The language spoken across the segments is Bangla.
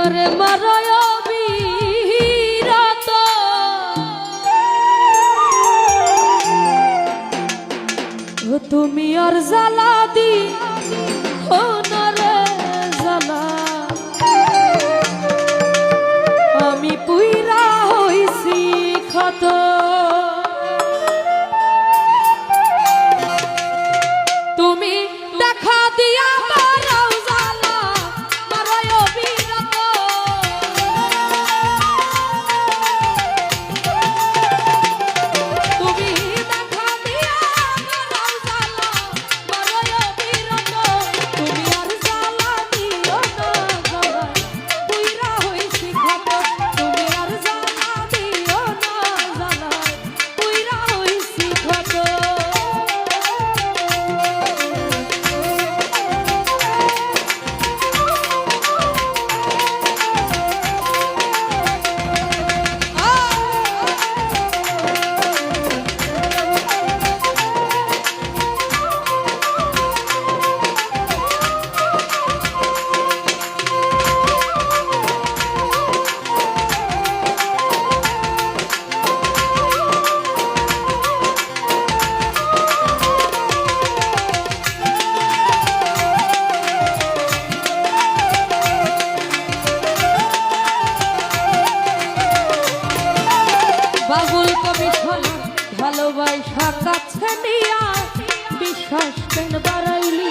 ওরে মারায় বিরত ও তুমি আর জ্বালা দি ও নরে জ্বালা আমি পুইরা হইছি ক্ষত তুমি দেখা দিয়া মারাও জ্বালা মারায় বিরত তুমি দেখা দিয়া মারাও জ্বালা মারায় বিরত তুমি আর জ্বালা দিও না জ্বালা পুইরা হইছি ক্ষত তুমি আর জ্বালা দিও না জ্বালা পুইরা হইছি ক্ষত বাবুল কবি শোনা ভালোবাসা কাছে নিয়া বিশ্বাস কেন বাড়াইলি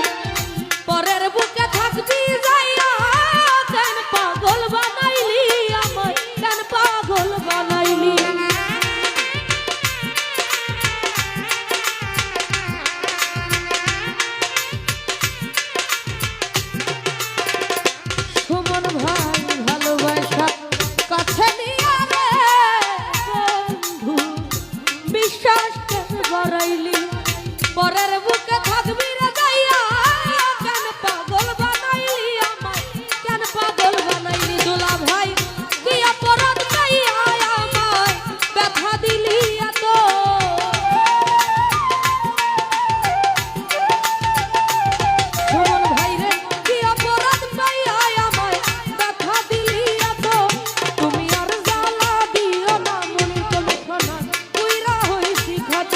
পরের বুকে থাকবি যাইয়া কেন পাগল বানাইলি আমায় কেন পাগল বানাইলি সুমন ভাই ভালোবাসা কাছে নিয়া রে বন্ধু বিশ্বাস কেন বাড়াইলি পরের বুকে থাকবি রে যাইয়া কেন পাগল বানাইলি আমায় কেন পাগল বানাইলি দুলা ভাই কি অপরাধ পাইয়া আমায় ব্যথা দিলি এত সুমন ভাই রে কি অপরাধ পাইয়া আমায় ব্যথা দিলি এত তুমি আর জ্বালা দিও না মনি কলিখনা পুইরা হইছি ক্ষত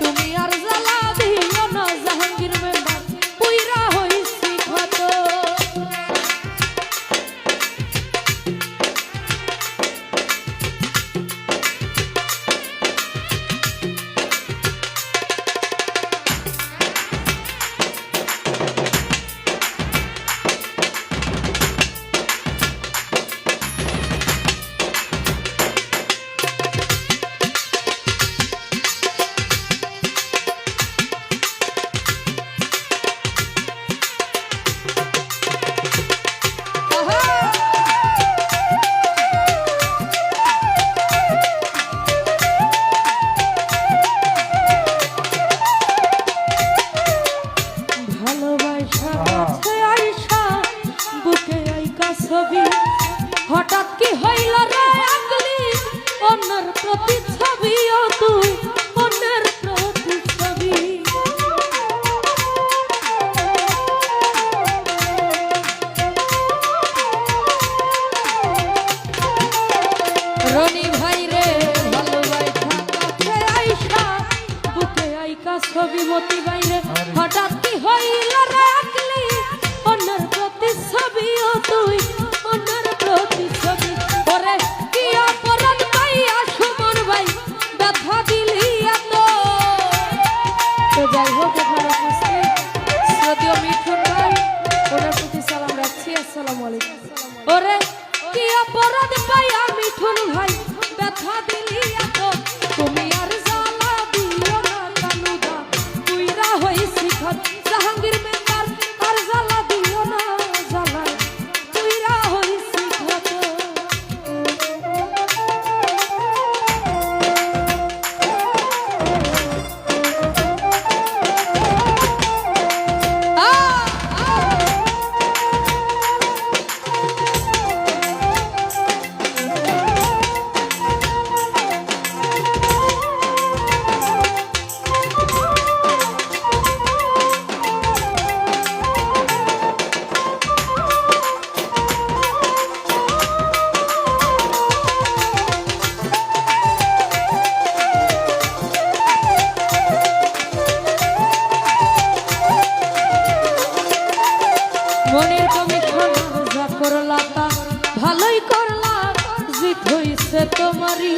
তুমি আর জ্বালা দিও না জাহাঙ্গীর মেম্বার পুইরা হইছি ক্ষত ভালোবাসা কাছে আইসা বুকে আইকা ছবি হঠাৎ কি হইল রে আগলি অন্যের প্রতিচ্ছবি ও তুই অন্যের প্রতিচ্ছবি রনি ভাই রে ভালোবাসা কাছে আইসা বুকে আইকা ছবি মতি ভাই রে হঠাৎ কি হইল রে আগলি অন্যের প্রতিচ্ছবি ও তুই অন্যের প্রতিচ্ছবি ওরে কি অপরাধ পাইয়া সুমন ভাই ব্যথা দিলি এত তো যাই হোক এখানে উপস্থিত শ্রদ্ধেয় মিঠুন ভাই ওনার প্রতি সালাম রাখছি আসসালামু আলাইকুম ওরে কি অপরাধ পাইয়া মিঠুন ভাই ব্যথা দিলি এত তুমি আর জ্বালা দিও না কানুদা পুইরা হইছি ক্ষত জাহাঙ্গীর মেম্বার আর জ্বালা দিও না জ্বালা পুইরা হইছি ক্ষত সবই হইছে তোমারই